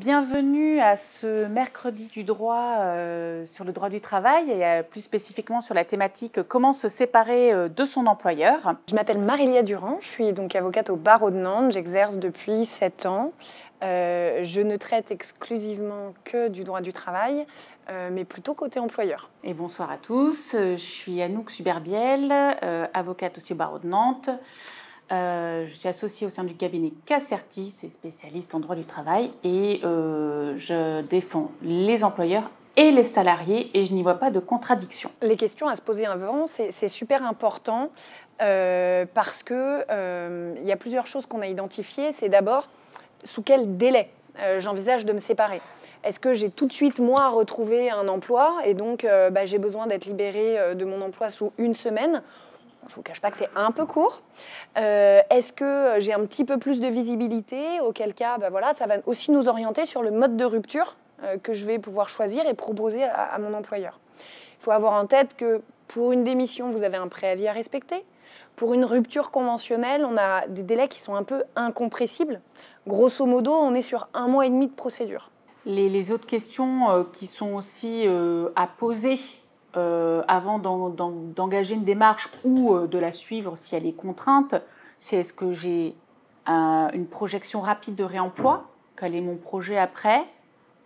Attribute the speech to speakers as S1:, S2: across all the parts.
S1: Bienvenue à ce mercredi du droit sur le droit du travail et plus spécifiquement sur la thématique comment se séparer de son employeur.
S2: Je m'appelle Marilia Durand, je suis donc avocate au barreau de Nantes, j'exerce depuis 7 ans. Je ne traite exclusivement que du droit du travail, mais plutôt côté employeur.
S1: Et bonsoir à tous, je suis Anouk Suberbiel, avocate aussi au barreau de Nantes. Je suis associée au sein du cabinet Casertis et spécialiste en droit du travail et je défends les employeurs et les salariés et je n'y vois pas de contradiction.
S2: Les questions à se poser avant, c'est super important parce qu'il y a plusieurs choses qu'on a identifiées. C'est d'abord sous quel délai j'envisage de me séparer. Est-ce que j'ai tout de suite, moi, retrouvé un emploi et donc j'ai besoin d'être libérée de mon emploi sous 1 semaine ? Je ne vous cache pas que c'est un peu court. Est-ce que j'ai un petit peu plus de visibilité ? Auquel cas, ça va aussi nous orienter sur le mode de rupture que je vais pouvoir choisir et proposer à mon employeur. Il faut avoir en tête que pour une démission, vous avez un préavis à respecter. Pour une rupture conventionnelle, on a des délais qui sont un peu incompressibles. Grosso modo, on est sur 1 mois et demi de procédure.
S1: Les autres questions qui sont aussi à poser avant d'engager une démarche ou de la suivre si elle est contrainte, c'est est-ce que j'ai une projection rapide de réemploi ? Quel est mon projet après ?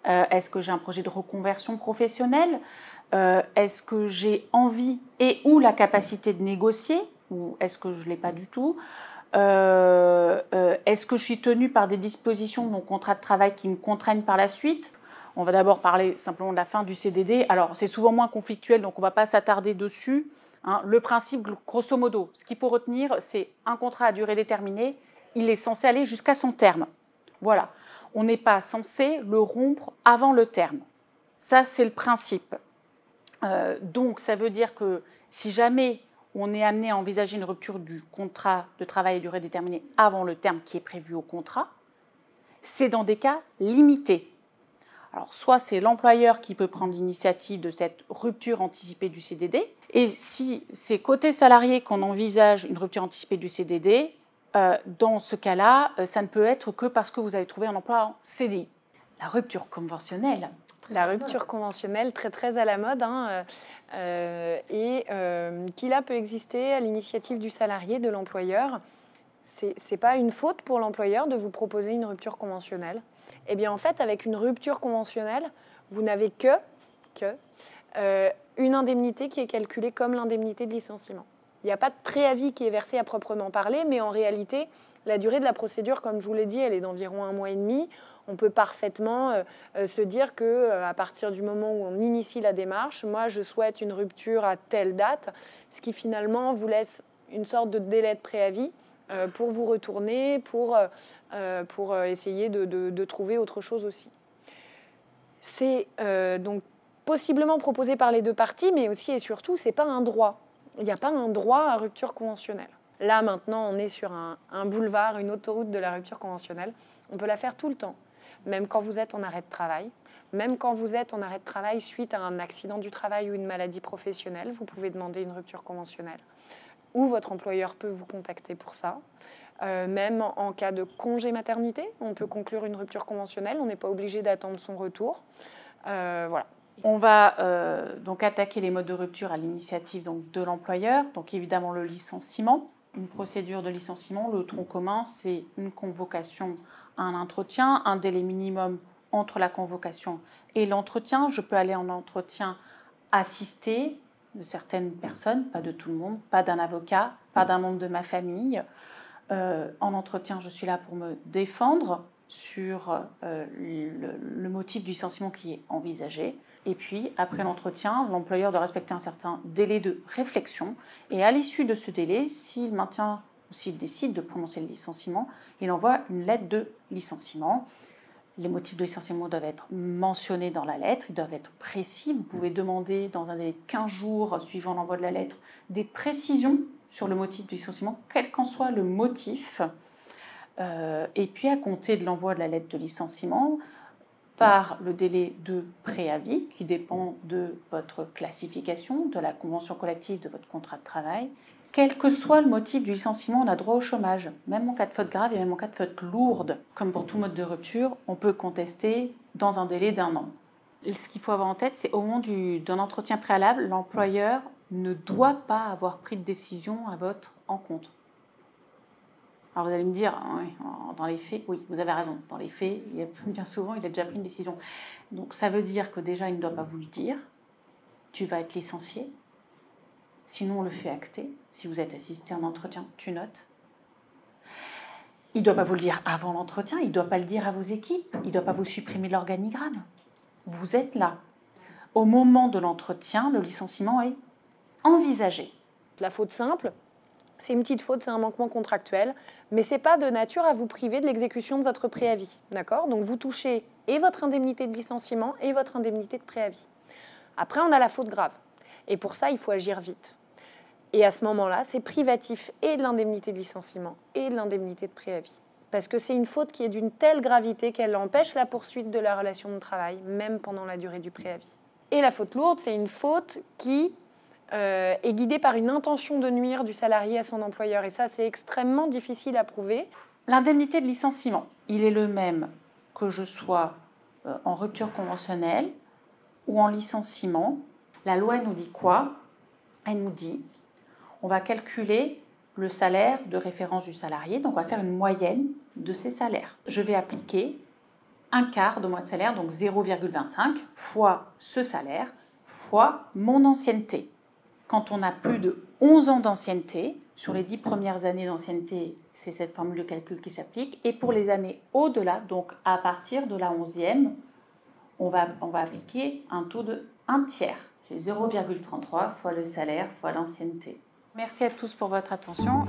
S1: Est-ce que j'ai un projet de reconversion professionnelle ? Est-ce que j'ai envie et ou la capacité de négocier ? Ou est-ce que je ne l'ai pas du tout ? Est-ce que je suis tenue par des dispositions de mon contrat de travail qui me contraignent par la suite ? On va d'abord parler simplement de la fin du CDD. Alors, c'est souvent moins conflictuel, donc on ne va pas s'attarder dessus. Le principe, grosso modo, ce qu'il faut retenir, c'est un contrat à durée déterminée. Il est censé aller jusqu'à son terme. Voilà. On n'est pas censé le rompre avant le terme. Ça, c'est le principe. Donc, ça veut dire que si jamais on est amené à envisager une rupture du contrat de travail à durée déterminée avant le terme qui est prévu au contrat, c'est dans des cas limités. Alors, soit c'est l'employeur qui peut prendre l'initiative de cette rupture anticipée du CDD, et si c'est côté salarié qu'on envisage une rupture anticipée du CDD, dans ce cas-là, ça ne peut être que parce que vous avez trouvé un emploi en CDI. La rupture conventionnelle.
S2: La rupture conventionnelle, très à la mode, qui là peut exister à l'initiative du salarié, de l'employeur. C'est pas une faute pour l'employeur de vous proposer une rupture conventionnelle. Eh bien, en fait, avec une rupture conventionnelle, vous n'avez une indemnité qui est calculée comme l'indemnité de licenciement. Il n'y a pas de préavis qui est versé à proprement parler, mais en réalité, la durée de la procédure, comme je vous l'ai dit, elle est d'environ 1 mois et demi. On peut parfaitement se dire qu'à partir du moment où on initie la démarche, moi, je souhaite une rupture à telle date, ce qui finalement vous laisse une sorte de délai de préavis pour vous retourner, pour essayer de trouver autre chose aussi. C'est donc possiblement proposé par les deux parties, mais aussi et surtout, ce n'est pas un droit. Il n'y a pas un droit à rupture conventionnelle. Là, maintenant, on est sur un boulevard, une autoroute de la rupture conventionnelle. On peut la faire tout le temps, même quand vous êtes en arrêt de travail. Même quand vous êtes en arrêt de travail suite à un accident du travail ou une maladie professionnelle, vous pouvez demander une rupture conventionnelle. Ou votre employeur peut vous contacter pour ça. Même en cas de congé maternité, on peut conclure une rupture conventionnelle. On n'est pas obligé d'attendre son retour. Voilà.
S1: On va donc attaquer les modes de rupture à l'initiative de l'employeur. Donc évidemment le licenciement, une procédure de licenciement. Le tronc commun, c'est une convocation à un entretien, un délai minimum entre la convocation et l'entretien. Je peux aller en entretien assisté de certaines personnes, pas de tout le monde, pas d'un avocat, pas d'un membre de ma famille. En entretien, je suis là pour me défendre sur le motif du licenciement qui est envisagé. Et puis, après l'entretien, l'employeur doit respecter un certain délai de réflexion. Et à l'issue de ce délai, s'il maintient ou s'il décide de prononcer le licenciement, il envoie une lettre de licenciement. Les motifs de licenciement doivent être mentionnés dans la lettre, ils doivent être précis. Vous pouvez demander dans un délai de 15 jours suivant l'envoi de la lettre des précisions sur le motif du licenciement, quel qu'en soit le motif. Et puis à compter de l'envoi de la lettre de licenciement, par le délai de préavis qui dépend de votre classification, de la convention collective de votre contrat de travail, Quel que soit le motif du licenciement, on a droit au chômage. Même en cas de faute grave et même en cas de faute lourde. Comme pour tout mode de rupture, on peut contester dans un délai d'1 an. Ce qu'il faut avoir en tête, c'est au moment d'un entretien préalable, l'employeur ne doit pas avoir pris de décision à votre encontre. Alors vous allez me dire, oui, dans les faits, oui, vous avez raison. Dans les faits, bien souvent, il a déjà pris une décision. Donc ça veut dire que déjà, il ne doit pas vous le dire. Tu vas être licencié. Sinon, on le fait acter. Si vous êtes assisté à un entretien, tu notes. Il ne doit pas vous le dire avant l'entretien. Il ne doit pas le dire à vos équipes. Il ne doit pas vous supprimer de l'organigramme. Vous êtes là. Au moment de l'entretien, le licenciement est envisagé.
S2: La faute simple, c'est une petite faute, c'est un manquement contractuel, mais ce n'est pas de nature à vous priver de l'exécution de votre préavis. D'accord ? Donc vous touchez et votre indemnité de licenciement et votre indemnité de préavis. Après, on a la faute grave. Et pour ça, il faut agir vite. Et à ce moment-là, c'est privatif et de l'indemnité de licenciement et de l'indemnité de préavis. Parce que c'est une faute qui est d'une telle gravité qu'elle empêche la poursuite de la relation de travail, même pendant la durée du préavis. Et la faute lourde, c'est une faute qui est guidée par une intention de nuire du salarié à son employeur. Et ça, c'est extrêmement difficile à prouver.
S1: L'indemnité de licenciement, il est le même que je sois en rupture conventionnelle ou en licenciement. La loi elle nous dit quoi ? Elle nous dit, on va calculer le salaire de référence du salarié, donc on va faire une moyenne de ses salaires. Je vais appliquer un quart de mois de salaire, donc 0,25 fois ce salaire, fois mon ancienneté. Quand on a plus de 11 ans d'ancienneté, sur les 10 premières années d'ancienneté, c'est cette formule de calcul qui s'applique, et pour les années au-delà, donc à partir de la 11e, on va appliquer un taux de 1 tiers. C'est 0,33 fois le salaire fois l'ancienneté. Merci à tous pour votre attention.